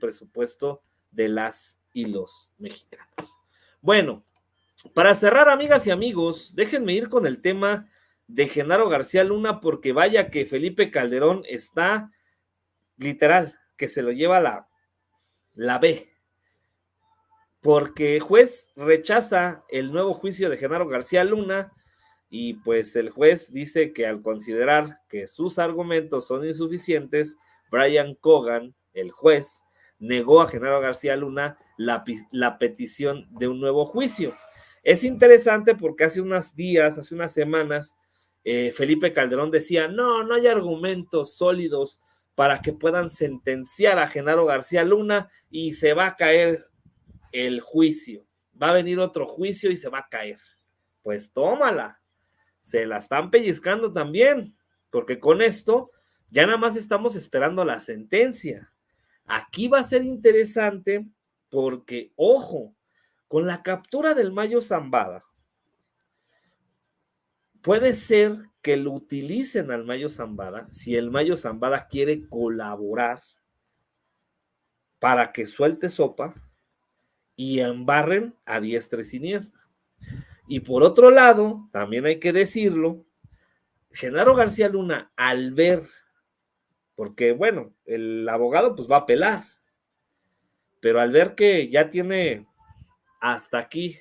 presupuesto de las y los mexicanos. Bueno, para cerrar, amigas y amigos, déjenme ir con el tema de Genaro García Luna, porque vaya que Felipe Calderón está literal, que se lo lleva la B, porque el juez rechaza el nuevo juicio de Genaro García Luna y pues el juez dice que al considerar que sus argumentos son insuficientes, Brian Cogan, el juez, negó a Genaro García Luna la petición de un nuevo juicio. Es interesante porque hace unas semanas, Felipe Calderón decía, no hay argumentos sólidos para que puedan sentenciar a Genaro García Luna y se va a caer el juicio. Va a venir otro juicio y se va a caer. Pues tómala. Se la están pellizcando también, porque con esto ya nada más estamos esperando la sentencia. Aquí va a ser interesante porque, ojo, con la captura del Mayo Zambada, puede ser que lo utilicen al Mayo Zambada si el Mayo Zambada quiere colaborar para que suelte sopa y embarren a diestra y siniestra. Y por otro lado, también hay que decirlo, Genaro García Luna, al ver, porque bueno, el abogado pues va a apelar, pero al ver que ya tiene hasta aquí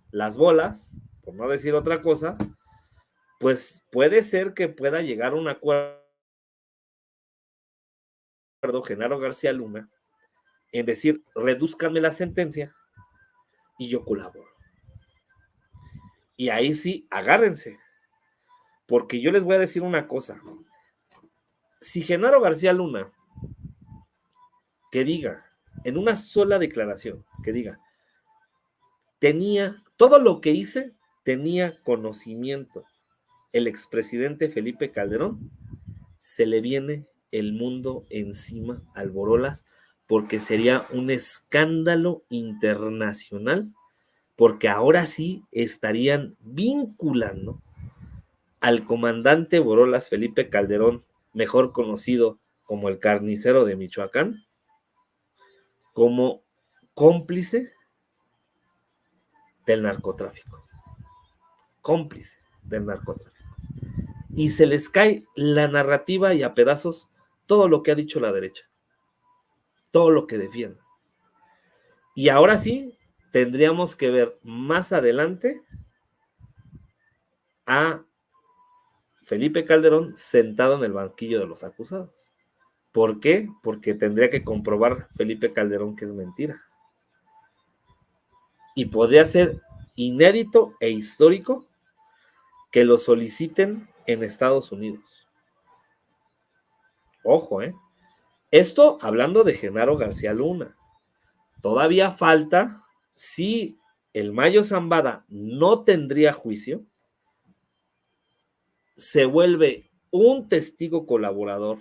las bolas, por no decir otra cosa, pues puede ser que pueda llegar a un acuerdo Genaro García Luna en decir, redúzcanme la sentencia y yo colaboro. Y ahí sí, agárrense, porque yo les voy a decir una cosa. Si Genaro García Luna, que diga, en una sola declaración, que diga, todo lo que hice, tenía conocimiento el expresidente Felipe Calderón, se le viene el mundo encima al Borolas, porque sería un escándalo internacional, porque ahora sí estarían vinculando al comandante Borolas Felipe Calderón, mejor conocido como el carnicero de Michoacán, como cómplice del narcotráfico. Cómplice del narcotráfico. Y se les cae la narrativa y a pedazos todo lo que ha dicho la derecha, todo lo que defiende. Y ahora sí, tendríamos que ver más adelante a Felipe Calderón sentado en el banquillo de los acusados. ¿Por qué? Porque tendría que comprobar Felipe Calderón que es mentira. Y podría ser inédito e histórico que lo soliciten en Estados Unidos. Ojo, Esto hablando de Genaro García Luna. Todavía falta, si el Mayo Zambada no tendría juicio, se vuelve un testigo colaborador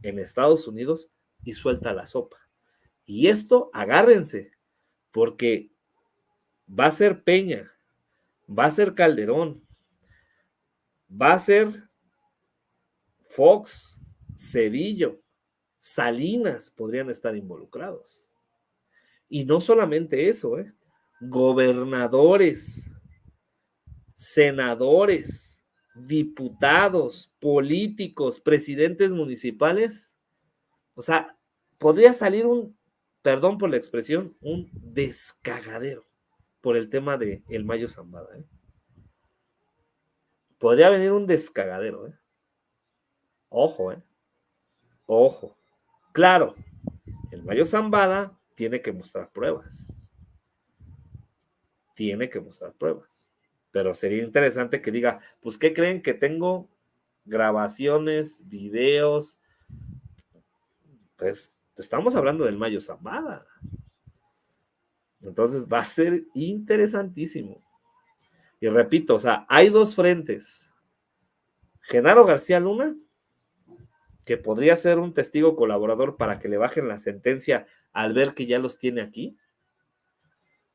en Estados Unidos y suelta la sopa. Y esto, agárrense, porque va a ser Peña, va a ser Calderón, va a ser Fox, Cedillo, Salinas podrían estar involucrados. Y no solamente eso, gobernadores, senadores, diputados, políticos, presidentes municipales. O sea, podría salir perdón por la expresión, un descagadero por el tema de el Mayo Zambada. Podría venir un descagadero. Ojo, ojo. Claro, el Mayo Zambada tiene que mostrar pruebas. Tiene que mostrar pruebas. Pero sería interesante que diga, pues, ¿qué creen? Que tengo grabaciones, videos. Pues, estamos hablando del Mayo Zambada. Entonces, va a ser interesantísimo. Y repito, o sea, hay dos frentes. Genaro García Luna, que podría ser un testigo colaborador para que le bajen la sentencia al ver que ya los tiene aquí.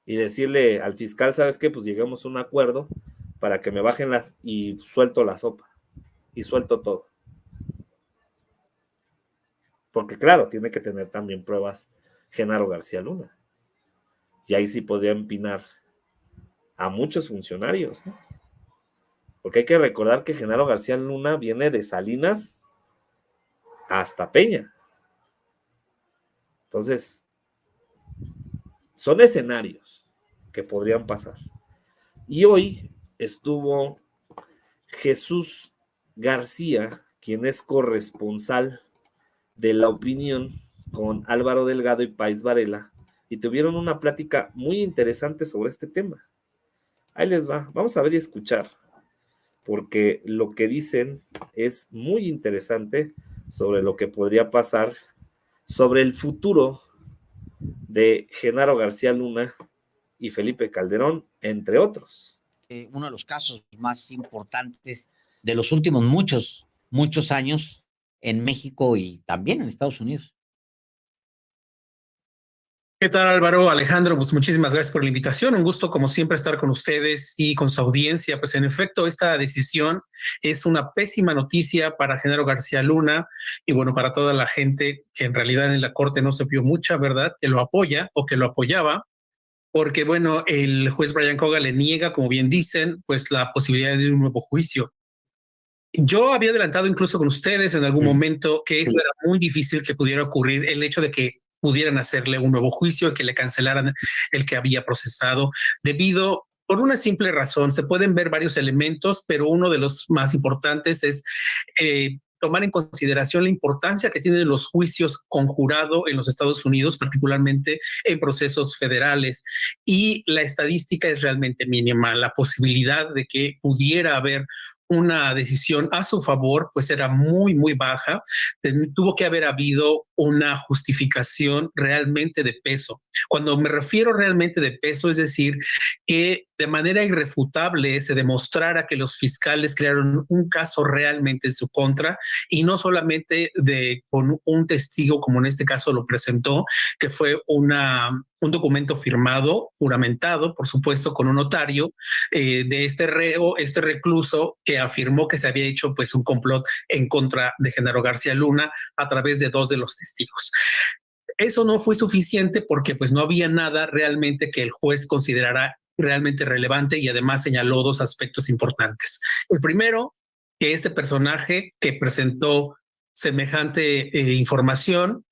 Y decirle al fiscal, ¿sabes qué? Pues llegamos a un acuerdo para que me bajen y suelto la sopa. Y suelto todo. Porque claro, tiene que tener también pruebas Genaro García Luna. Y ahí sí podría empinar a muchos funcionarios, ¿no? Porque hay que recordar que Genaro García Luna viene de Salinas hasta Peña. Entonces, son escenarios que podrían pasar. Y hoy estuvo Jesús García, quien es corresponsal de La Opinión, con Álvaro Delgado y Páez Varela, y tuvieron una plática muy interesante sobre este tema. Ahí les va, vamos a ver y escuchar, porque lo que dicen es muy interesante sobre lo que podría pasar, sobre el futuro de Genaro García Luna y Felipe Calderón, entre otros. Uno de los casos más importantes de los últimos muchos años en México y también en Estados Unidos. ¿Qué tal, Álvaro? Alejandro, pues muchísimas gracias por la invitación. Un gusto, como siempre, estar con ustedes y con su audiencia. Pues en efecto, esta decisión es una pésima noticia para Genaro García Luna y bueno, para toda la gente que en realidad en la Corte no se vio mucha verdad, que lo apoya o que lo apoyaba, porque bueno, el juez Brian Cogan le niega, como bien dicen, pues la posibilidad de un nuevo juicio. Yo había adelantado incluso con ustedes en algún momento que eso era muy difícil que pudiera ocurrir, el hecho de que pudieran hacerle un nuevo juicio y que le cancelaran el que había procesado, debido por una simple razón. Se pueden ver varios elementos, pero uno de los más importantes es tomar en consideración la importancia que tienen los juicios con jurado en los Estados Unidos, particularmente en procesos federales. Y la estadística es realmente mínima. La posibilidad de que pudiera haber una decisión a su favor, pues era muy baja. Tuvo que haber habido una justificación realmente de peso. Cuando me refiero realmente de peso, es decir, que de manera irrefutable se demostrara que los fiscales crearon un caso realmente en su contra y no solamente con un testigo, como en este caso lo presentó, que fue un documento firmado, juramentado, por supuesto, con un notario de este reo, este recluso, que afirmó que se había hecho pues un complot en contra de Genaro García Luna a través de dos de los testigos. Eso no fue suficiente porque pues no había nada realmente que el juez considerara realmente relevante y además señaló dos aspectos importantes. El primero, que este personaje que presentó semejante información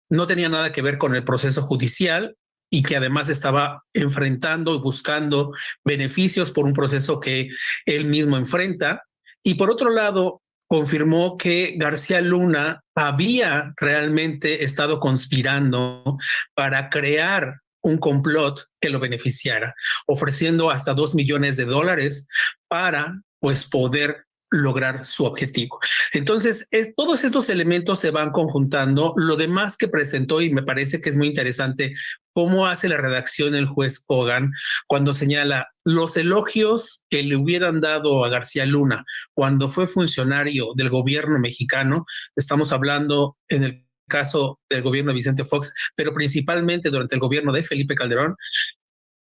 no tenía nada que ver con el proceso judicial y que además estaba enfrentando y buscando beneficios por un proceso que él mismo enfrenta. Y por otro lado, confirmó que García Luna había realmente estado conspirando para crear un complot que lo beneficiara, ofreciendo hasta $2 millones para pues poder lograr su objetivo. Entonces, todos estos elementos se van conjuntando. Lo demás que presentó, y me parece que es muy interesante cómo hace la redacción el juez Cogan cuando señala los elogios que le hubieran dado a García Luna cuando fue funcionario del gobierno mexicano. Estamos hablando en el caso del gobierno de Vicente Fox, pero principalmente durante el gobierno de Felipe Calderón,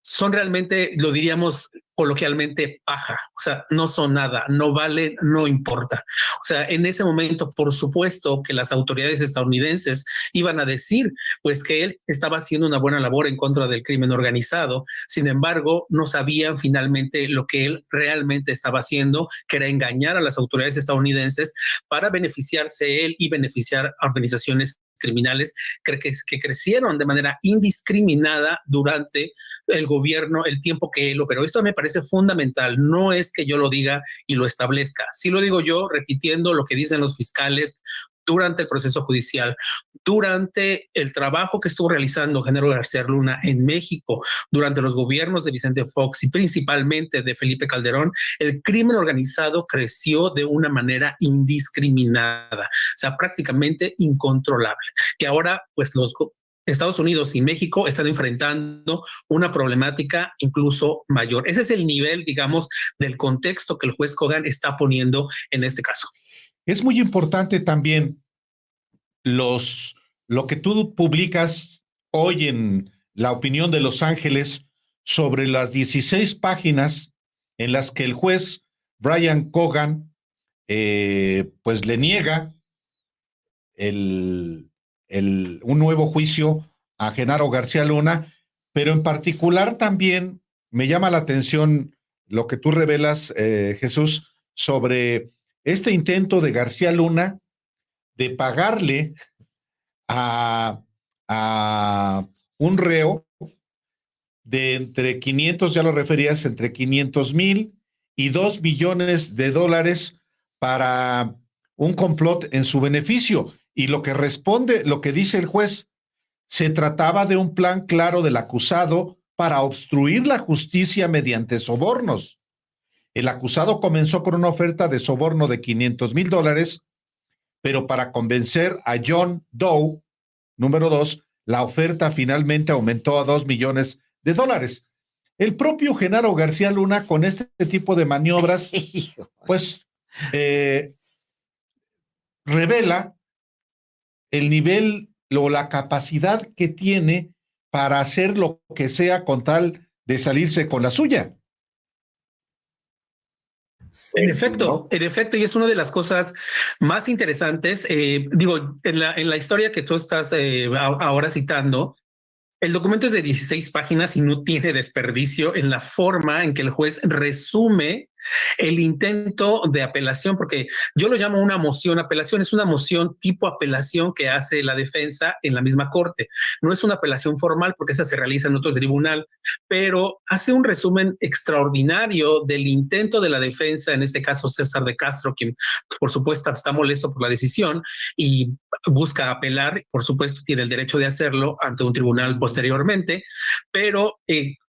son realmente, lo diríamos coloquialmente, paja. O sea, no son nada, no valen, no importa. O sea, en ese momento, por supuesto que las autoridades estadounidenses iban a decir pues que él estaba haciendo una buena labor en contra del crimen organizado. Sin embargo, no sabían finalmente lo que él realmente estaba haciendo, que era engañar a las autoridades estadounidenses para beneficiarse él y beneficiar a organizaciones criminales que crecieron de manera indiscriminada durante el gobierno, el tiempo que él operó. Esto me parece fundamental. No es que yo lo diga y lo establezca. Sí lo digo yo repitiendo lo que dicen los fiscales durante el proceso judicial, durante el trabajo que estuvo realizando Genaro García Luna en México, durante los gobiernos de Vicente Fox y principalmente de Felipe Calderón. El crimen organizado creció de una manera indiscriminada, o sea, prácticamente incontrolable, que ahora pues los Estados Unidos y México están enfrentando una problemática incluso mayor. Ese es el nivel, digamos, del contexto que el juez Cogan está poniendo en este caso. Es muy importante también lo que tú publicas hoy en La Opinión de Los Ángeles sobre las 16 páginas en las que el juez Brian Cogan pues le niega un nuevo juicio a Genaro García Luna, pero en particular también me llama la atención lo que tú revelas, Jesús, sobre este intento de García Luna de pagarle a un reo de entre 500, ya lo referías, entre 500,000 y 2 millones de dólares para un complot en su beneficio. Y lo que responde, lo que dice el juez, se trataba de un plan claro del acusado para obstruir la justicia mediante sobornos. El acusado comenzó con una oferta de soborno de 500,000 dólares, pero para convencer a John Doe, número 2, la oferta finalmente aumentó a 2 millones de dólares. El propio Genaro García Luna, con este tipo de maniobras, pues revela el nivel o la capacidad que tiene para hacer lo que sea con tal de salirse con la suya. Sí, en efecto, y es una de las cosas más interesantes. Digo, en la historia que tú estás ahora citando, el documento es de 16 páginas y no tiene desperdicio en la forma en que el juez resume el intento de apelación, porque yo lo llamo una moción apelación, es una moción tipo apelación que hace la defensa en la misma corte. No es una apelación formal porque esa se realiza en otro tribunal, pero hace un resumen extraordinario del intento de la defensa, en este caso César de Castro, quien por supuesto está molesto por la decisión y busca apelar, por supuesto tiene el derecho de hacerlo ante un tribunal posteriormente, pero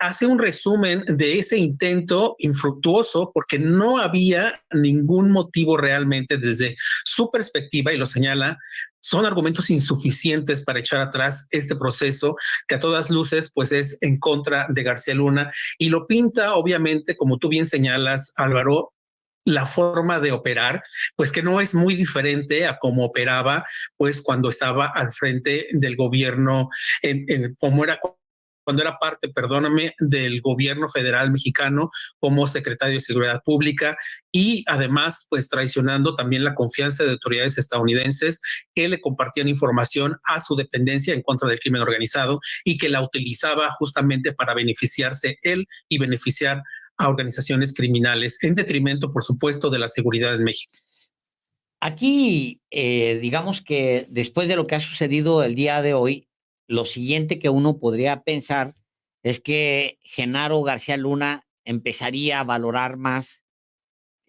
hace un resumen de ese intento infructuoso porque no había ningún motivo realmente desde su perspectiva, y lo señala, son argumentos insuficientes para echar atrás este proceso que a todas luces pues es en contra de García Luna, y lo pinta obviamente, como tú bien señalas, Álvaro, la forma de operar, pues que no es muy diferente a cómo operaba pues cuando estaba al frente del gobierno, como era cuando era parte, perdóname, del gobierno federal mexicano como secretario de Seguridad Pública, y además pues traicionando también la confianza de autoridades estadounidenses que le compartían información a su dependencia en contra del crimen organizado y que la utilizaba justamente para beneficiarse él y beneficiar a organizaciones criminales, en detrimento, por supuesto, de la seguridad en México. Aquí, digamos que después de lo que ha sucedido el día de hoy, lo siguiente que uno podría pensar es que Genaro García Luna empezaría a valorar más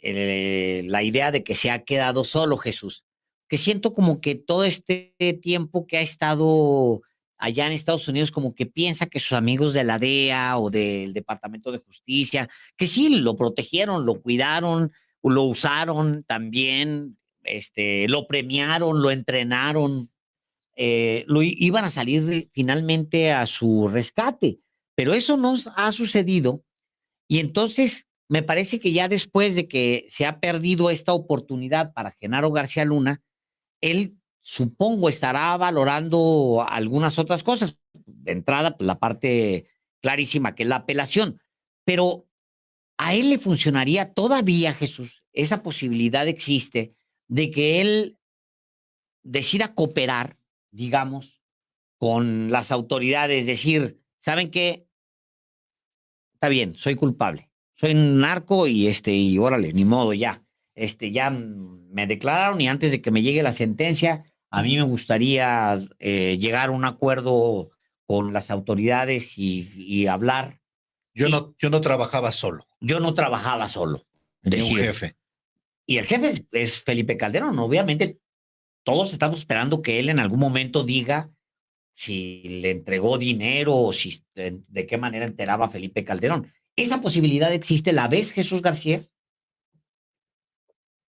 la idea de que se ha quedado solo, Jesús. Que siento como que todo este tiempo que ha estado allá en Estados Unidos, como que piensa que sus amigos de la DEA o del Departamento de Justicia, que sí, lo protegieron, lo cuidaron, lo usaron también, lo premiaron, lo entrenaron, iban a salir finalmente a su rescate, pero eso no ha sucedido. Y entonces me parece que ya después de que se ha perdido esta oportunidad para Genaro García Luna, él, supongo, estará valorando algunas otras cosas. De entrada, pues, la parte clarísima que es la apelación, pero a él le funcionaría todavía, Jesús, esa posibilidad existe de que él decida cooperar, digamos, con las autoridades, decir, ¿saben qué? Está bien, soy culpable, soy un narco y órale, ni modo, ya. Ya me declararon y antes de que me llegue la sentencia, a mí me gustaría llegar a un acuerdo con las autoridades y hablar. Yo Sí, no trabajaba solo, yo no trabajaba solo, ni un decir. jefe. Y el jefe es Felipe Calderón. Obviamente, todos estamos esperando que él en algún momento diga si le entregó dinero o si de qué manera enteraba a Felipe Calderón. ¿Esa posibilidad existe? ¿La ves, Jesús García?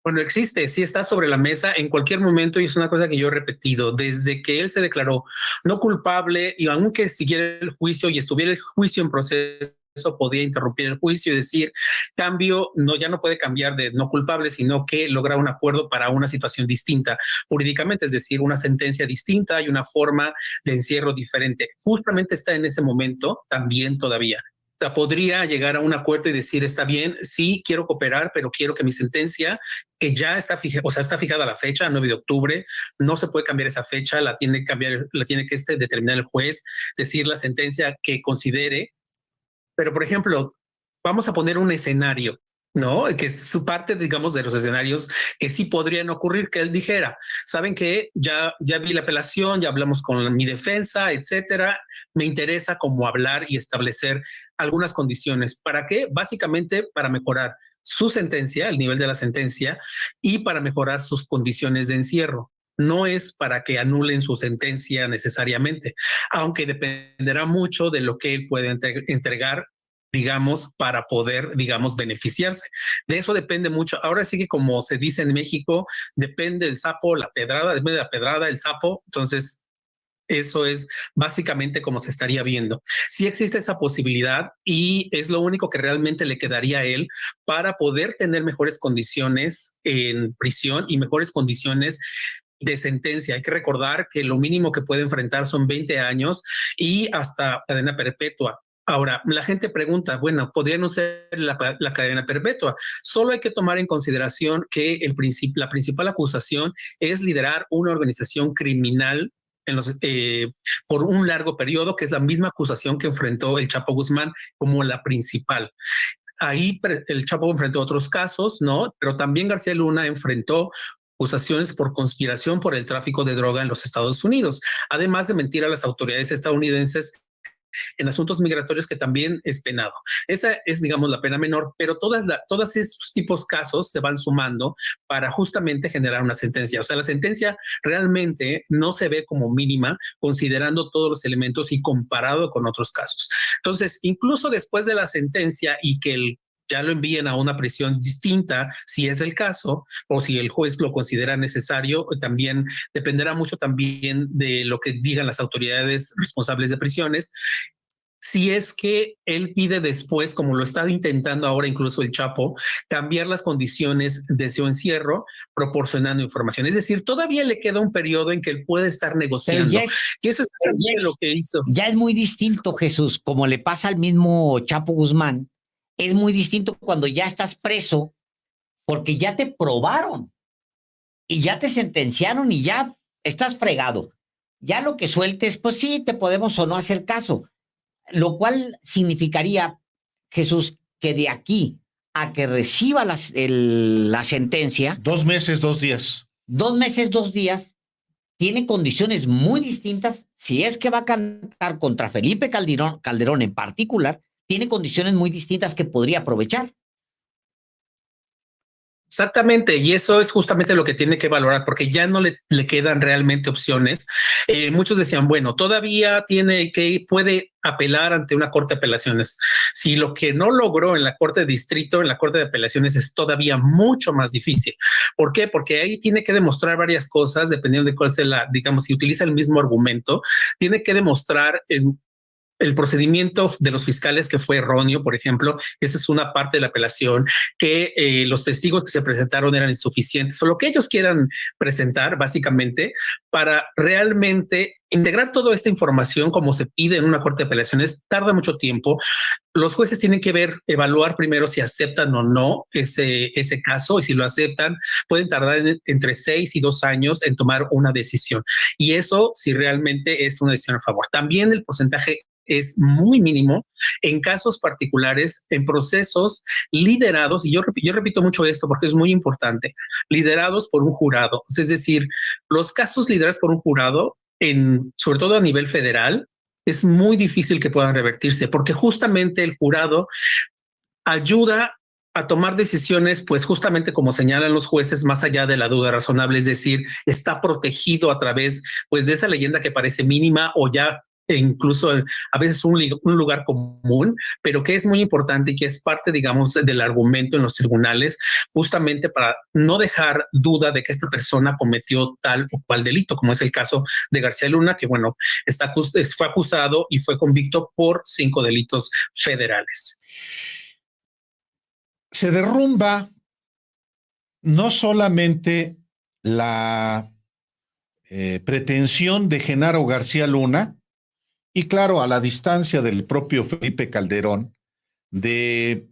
Bueno, existe, sí está sobre la mesa en cualquier momento, y es una cosa que yo he repetido desde que él se declaró no culpable, y aunque siguiera el juicio y estuviera el juicio en proceso, podía interrumpir el juicio y decir, cambio, no, ya no puede cambiar de no culpable, sino que logra un acuerdo para una situación distinta jurídicamente, es decir, una sentencia distinta y una forma de encierro diferente. Justamente está en ese momento también todavía. podría llegar a un acuerdo y decir, está bien, sí, quiero cooperar, pero quiero que mi sentencia, que ya está fijada, o sea, está fijada la fecha, 9 de octubre, no se puede cambiar esa fecha, la tiene que cambiar, la tiene que determinar el juez, decir la sentencia que considere. Pero, por ejemplo, vamos a poner un escenario, ¿no? Que es su parte, digamos, de los escenarios que sí podrían ocurrir, que él dijera, saben que ya vi la apelación, ya hablamos con mi defensa, etcétera, me interesa como hablar y establecer algunas condiciones. ¿Para qué? Básicamente para mejorar su sentencia, el nivel de la sentencia, y para mejorar sus condiciones de encierro. No es para que anulen su sentencia necesariamente, aunque dependerá mucho de lo que él puede entregar, digamos, para poder, digamos, beneficiarse. De eso depende mucho. Ahora sí que, como se dice en México, depende el sapo, la pedrada, depende de la pedrada, el sapo. Entonces, eso es básicamente como se estaría viendo. Sí existe esa posibilidad y es lo único que realmente le quedaría a él para poder tener mejores condiciones en prisión y mejores condiciones de sentencia. Hay que recordar que lo mínimo que puede enfrentar son 20 años y hasta cadena perpetua. Ahora, la gente pregunta, bueno, ¿podría no ser la cadena perpetua? Solo hay que tomar en consideración que la principal acusación es liderar una organización criminal por un largo periodo, que es la misma acusación que enfrentó el Chapo Guzmán como la principal. Ahí el Chapo enfrentó otros casos, ¿no? Pero también García Luna enfrentó acusaciones por conspiración por el tráfico de droga en los Estados Unidos, además de mentir a las autoridades estadounidenses en asuntos migratorios, que también es penado. Esa es, digamos, la pena menor, pero todos esos tipos de casos se van sumando para justamente generar una sentencia. O sea, la sentencia realmente no se ve como mínima considerando todos los elementos y comparado con otros casos. Entonces, incluso después de la sentencia y que ya lo envíen a una prisión distinta, si es el caso, o si el juez lo considera necesario, también dependerá mucho también de lo que digan las autoridades responsables de prisiones. Si es que él pide después, como lo está intentando ahora incluso el Chapo, cambiar las condiciones de su encierro, proporcionando información. Es decir, todavía le queda un periodo en que él puede estar negociando. Y eso es también lo que hizo. Ya es muy distinto, Jesús, como le pasa al mismo Chapo Guzmán. Es muy distinto cuando ya estás preso, porque ya te probaron y ya te sentenciaron y ya estás fregado. Ya lo que sueltes, pues sí, te podemos o no hacer caso. Lo cual significaría, Jesús, que de aquí a que reciba la sentencia, 2 meses, 2 días. 2 meses, 2 días, tiene condiciones muy distintas. Si es que va a cantar contra Felipe Calderón en particular, tiene condiciones muy distintas que podría aprovechar. Exactamente, y eso es justamente lo que tiene que valorar, porque ya no le quedan realmente opciones. Muchos decían, bueno, todavía puede apelar ante una corte de apelaciones. Si lo que no logró en la corte de distrito, en la corte de apelaciones, es todavía mucho más difícil. ¿Por qué? Porque ahí tiene que demostrar varias cosas, dependiendo de cuál sea digamos, si utiliza el mismo argumento, tiene que demostrar el procedimiento de los fiscales que fue erróneo, por ejemplo. Esa es una parte de la apelación, que los testigos que se presentaron eran insuficientes, o lo que ellos quieran presentar, básicamente, para realmente integrar toda esta información como se pide en una corte de apelaciones. Tarda mucho tiempo. Los jueces tienen que evaluar primero si aceptan o no ese caso, y si lo aceptan, pueden tardar entre 6 y 2 años en tomar una decisión. Y eso, si realmente es una decisión a favor. También el porcentaje es muy mínimo en casos particulares, en procesos liderados, y yo repito mucho esto porque es muy importante, liderados por un jurado. Es decir, los casos liderados por un jurado, sobre todo a nivel federal, es muy difícil que puedan revertirse, porque justamente el jurado ayuda a tomar decisiones, pues justamente como señalan los jueces, más allá de la duda razonable, es decir, está protegido a través, pues, de esa leyenda que parece mínima o ya incluso a veces un lugar común, pero que es muy importante y que es parte, digamos, del argumento en los tribunales, justamente para no dejar duda de que esta persona cometió tal o cual delito, como es el caso de García Luna, que, bueno, fue acusado y fue convicto por 5 delitos federales. Se derrumba no solamente la pretensión de Genaro García Luna, y claro, a la distancia del propio Felipe Calderón, de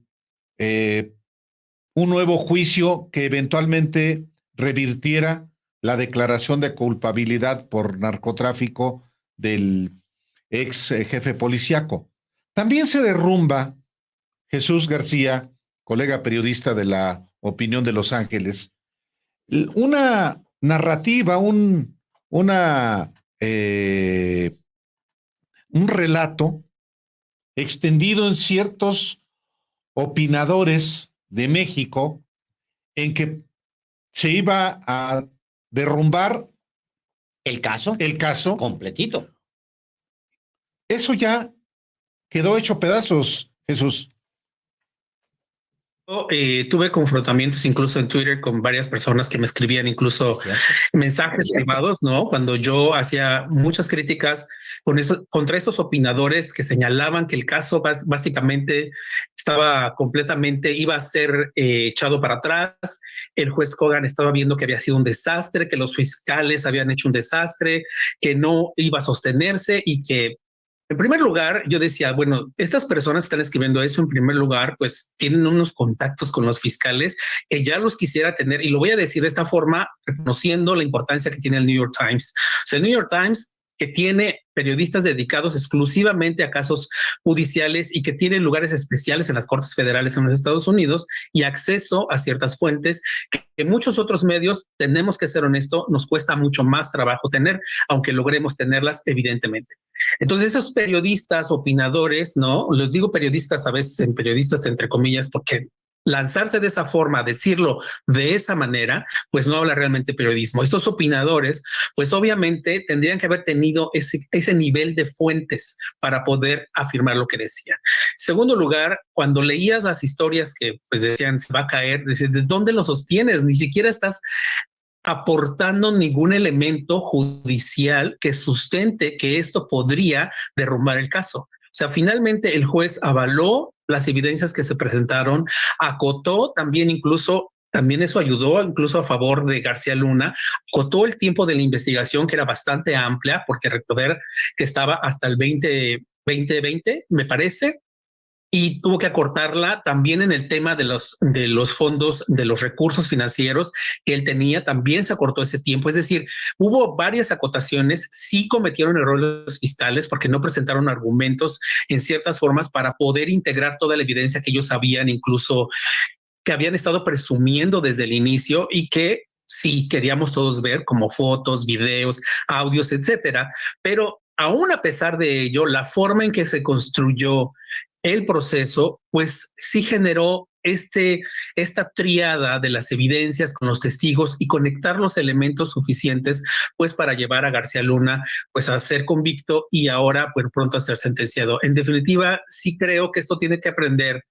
un nuevo juicio que eventualmente revirtiera la declaración de culpabilidad por narcotráfico del ex jefe policíaco. También se derrumba, Jesús García, colega periodista de La Opinión de Los Ángeles, una narrativa, un relato extendido en ciertos opinadores de México en que se iba a derrumbar el caso completito. Eso ya quedó hecho pedazos, Jesús. Tuve confrontamientos incluso en Twitter con varias personas que me escribían incluso mensajes privados, ¿no? Cuando yo hacía muchas críticas contra estos opinadores que señalaban que el caso básicamente iba a ser echado para atrás. El juez Kogan estaba viendo que había sido un desastre, que los fiscales habían hecho un desastre, que no iba a sostenerse y que en primer lugar, yo decía, bueno, estas personas que están escribiendo eso, en primer lugar, pues tienen unos contactos con los fiscales que ya los quisiera tener, y lo voy a decir de esta forma, reconociendo la importancia que tiene el New York Times. O sea, el New York Times, que tiene periodistas dedicados exclusivamente a casos judiciales y que tienen lugares especiales en las cortes federales en los Estados Unidos y acceso a ciertas fuentes que muchos otros medios, tenemos que ser honestos, nos cuesta mucho más trabajo tener, aunque logremos tenerlas evidentemente. Entonces esos periodistas, opinadores, ¿no? Les digo periodistas a veces en periodistas entre comillas porque lanzarse de esa forma, decirlo de esa manera, pues no habla realmente periodismo. Estos opinadores, pues obviamente tendrían que haber tenido ese nivel de fuentes para poder afirmar lo que decían. En segundo lugar, cuando leías las historias que pues decían se va a caer, decías, ¿de dónde lo sostienes? Ni siquiera estás aportando ningún elemento judicial que sustente que esto podría derrumbar el caso. O sea, finalmente el juez avaló las evidencias que se presentaron, acotó también también eso ayudó incluso a favor de García Luna, acotó el tiempo de la investigación que era bastante amplia, porque recordar que estaba hasta el 2020, me parece, y tuvo que acortarla también en el tema de los fondos, de los recursos financieros que él tenía, también se acortó ese tiempo. Es decir, hubo varias acotaciones, sí cometieron errores fiscales porque no presentaron argumentos en ciertas formas para poder integrar toda la evidencia que ellos sabían, incluso que habían estado presumiendo desde el inicio y que sí queríamos todos ver como fotos, videos, audios, etcétera. Pero aún a pesar de ello, la forma en que se construyó el proceso, pues sí generó esta tríada de las evidencias con los testigos y conectar los elementos suficientes pues para llevar a García Luna pues a ser convicto y ahora pues pronto a ser sentenciado. En definitiva, sí creo que esto tiene que aprender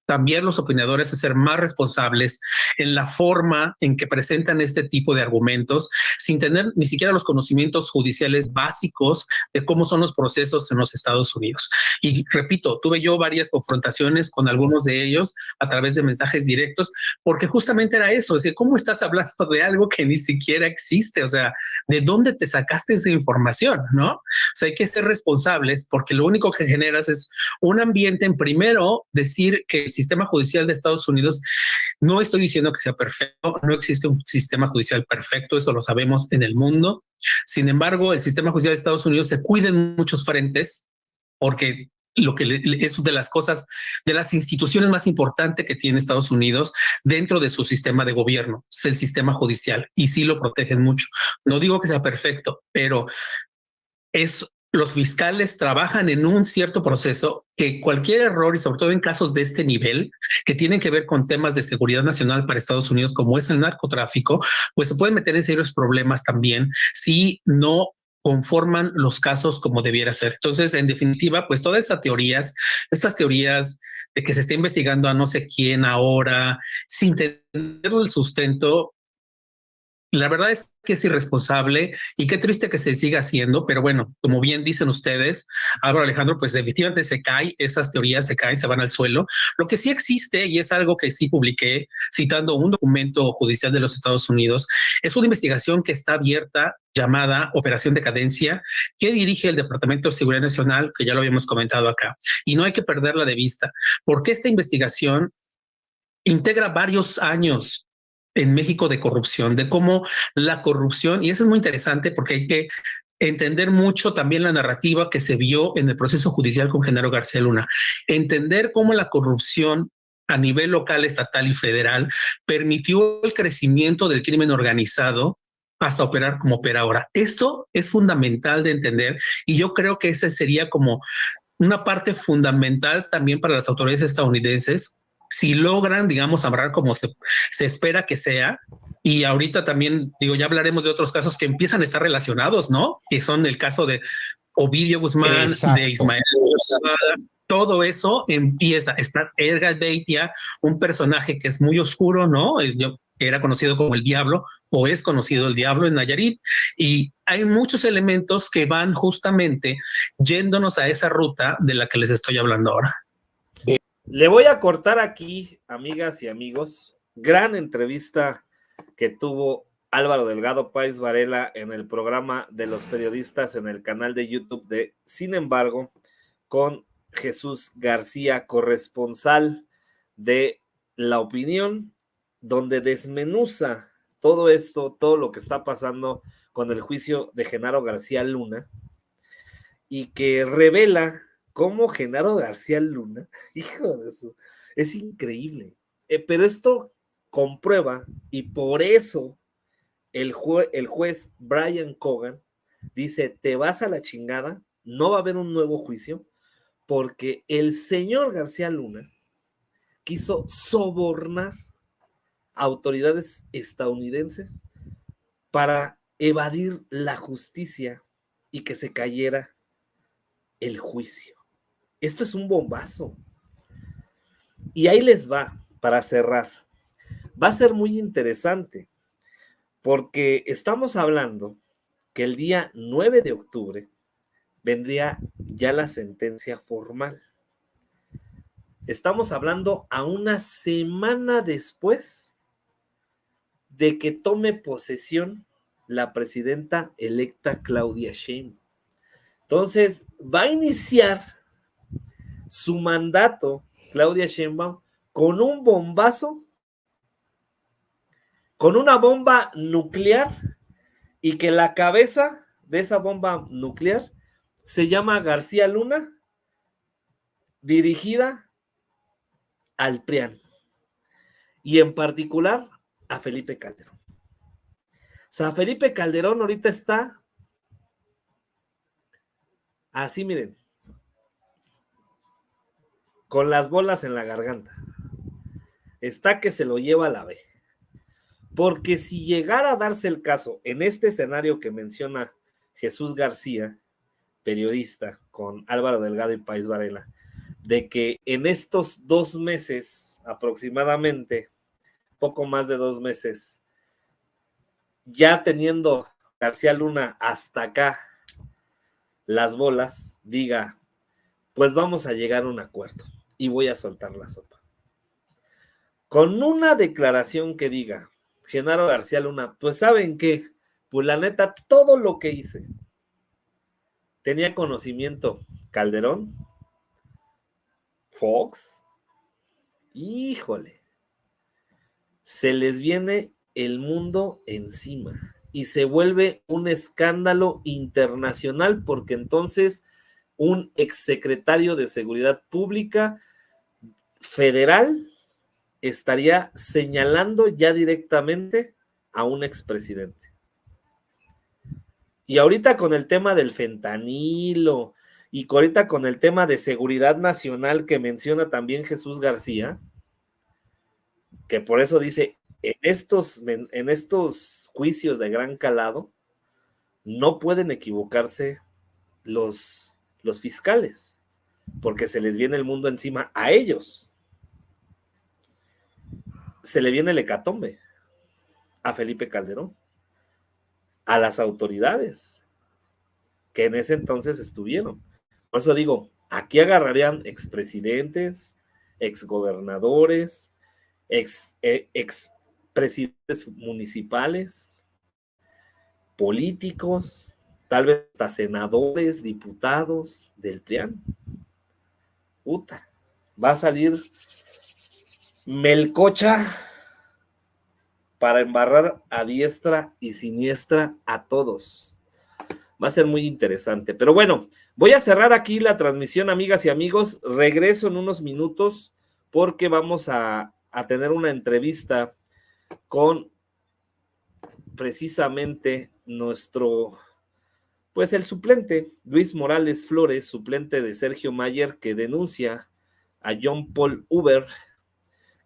también los opinadores a ser más responsables en la forma en que presentan este tipo de argumentos sin tener ni siquiera los conocimientos judiciales básicos de cómo son los procesos en los Estados Unidos. Y repito, tuve yo varias confrontaciones con algunos de ellos a través de mensajes directos, porque justamente era eso, es decir, ¿cómo estás hablando de algo que ni siquiera existe? O sea, ¿de dónde te sacaste esa información? ¿No? O sea, hay que ser responsables porque lo único que generas es un ambiente en primero decir que el sistema judicial de Estados Unidos, no estoy diciendo que sea perfecto, no existe un sistema judicial perfecto, eso lo sabemos en el mundo. Sin embargo, el sistema judicial de Estados Unidos se cuida en muchos frentes porque lo que es de las cosas, de las instituciones más importantes que tiene Estados Unidos dentro de su sistema de gobierno, es el sistema judicial y sí lo protegen mucho. No digo que sea perfecto, pero los fiscales trabajan en un cierto proceso que cualquier error, y sobre todo en casos de este nivel, que tienen que ver con temas de seguridad nacional para Estados Unidos, como es el narcotráfico, pues se pueden meter en serios problemas también si no conforman los casos como debiera ser. Entonces, en definitiva, pues todas estas teorías de que se está investigando a no sé quién ahora, sin tener el sustento, La verdad es que es irresponsable y qué triste que se siga haciendo, pero bueno, como bien dicen ustedes, Álvaro Alejandro, pues definitivamente se cae, esas teorías se caen, se van al suelo. Lo que sí existe, y es algo que sí publiqué citando un documento judicial de los Estados Unidos, es una investigación que está abierta llamada Operación Decadencia, que dirige el Departamento de Seguridad Nacional, que ya lo habíamos comentado acá, y no hay que perderla de vista, porque esta investigación integra varios años en México de corrupción, de cómo la corrupción, y eso es muy interesante porque hay que entender mucho también la narrativa que se vio en el proceso judicial con Genaro García Luna, entender cómo la corrupción a nivel local, estatal y federal permitió el crecimiento del crimen organizado hasta operar como opera ahora. Esto es fundamental de entender y yo creo que ese sería como una parte fundamental también para las autoridades estadounidenses si logran, digamos, amarrar como se espera que sea. Y ahorita también, digo, ya hablaremos de otros casos que empiezan a estar relacionados, ¿no? Que son el caso de Ovidio Guzmán, Exacto. de Ismael Zambada. Todo eso empieza. Está Edgar Beitia, un personaje que es muy oscuro, ¿no? Que era conocido como el Diablo, o es conocido el Diablo en Nayarit. Y hay muchos elementos que van justamente yéndonos a esa ruta de la que les estoy hablando ahora. Le voy a cortar aquí, amigas y amigos, gran entrevista que tuvo Álvaro Delgado Páez Varela en el programa de los periodistas en el canal de YouTube de Sin embargo, con Jesús García, corresponsal de La Opinión, donde desmenuza todo esto, todo lo que está pasando con el juicio de Genaro García Luna y que revela cómo Genaro García Luna, hijo de eso, es increíble. Pero esto comprueba, y por eso el juez Brian Cogan dice, te vas a la chingada, no va a haber un nuevo juicio, porque el señor García Luna quiso sobornar a autoridades estadounidenses para evadir la justicia y que se cayera el juicio. Esto es un bombazo. Y ahí les va, para cerrar. Va a ser muy interesante, porque estamos hablando que el día 9 de octubre vendría ya la sentencia formal. Estamos hablando a una semana después de que tome posesión la presidenta electa Claudia Sheinbaum. Entonces, va a iniciar su mandato Claudia Sheinbaum con un bombazo, con una bomba nuclear, y que la cabeza de esa bomba nuclear se llama García Luna, dirigida al PRIAN y en particular a Felipe Calderón. O sea, Felipe Calderón ahorita está así, miren, con las bolas en la garganta. Está que se lo lleva a la B. Porque si llegara a darse el caso en este escenario que menciona Jesús García, periodista, con Álvaro Delgado y Páez Varela, de que en estos 2 meses aproximadamente, poco más de 2 meses, ya teniendo García Luna hasta acá las bolas, diga, pues vamos a llegar a un acuerdo y voy a soltar la sopa. Con una declaración que diga, Genaro García Luna, pues ¿saben qué? Pues la neta, todo lo que hice, tenía conocimiento Calderón, Fox, híjole, se les viene el mundo encima y se vuelve un escándalo internacional, porque entonces un exsecretario de Seguridad Pública federal estaría señalando ya directamente a un expresidente. Y ahorita con el tema del fentanilo y ahorita con el tema de seguridad nacional que menciona también Jesús García, que por eso dice, en estos juicios de gran calado, no pueden equivocarse los fiscales, porque se les viene el mundo encima a ellos. Se le viene el hecatombe a Felipe Calderón. a las autoridades que en ese entonces estuvieron. Por eso digo, aquí agarrarían expresidentes, exgobernadores, expresidentes municipales, políticos, tal vez hasta senadores, diputados del PRIAN. Puta, va a salir melcocha para embarrar a diestra y siniestra a todos. Va a ser muy interesante. Pero bueno, voy a cerrar aquí la transmisión, amigas y amigos. Regreso en unos minutos porque vamos a tener una entrevista con precisamente nuestro, pues el suplente, Luis Morales Flores, suplente de Sergio Mayer, que denuncia a John Paul Huber,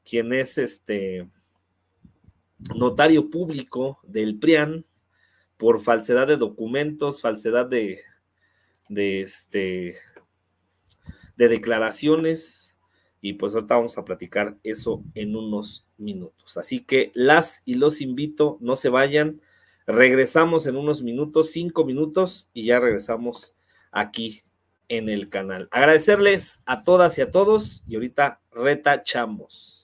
quien es notario público del PRIAN, por falsedad de documentos, falsedad de declaraciones, y pues ahorita vamos a platicar eso en unos minutos. Así que las y los invito, no se vayan, regresamos en unos minutos, 5 minutos, y ya regresamos aquí en el canal. Agradecerles a todas y a todos, y ahorita retachamos.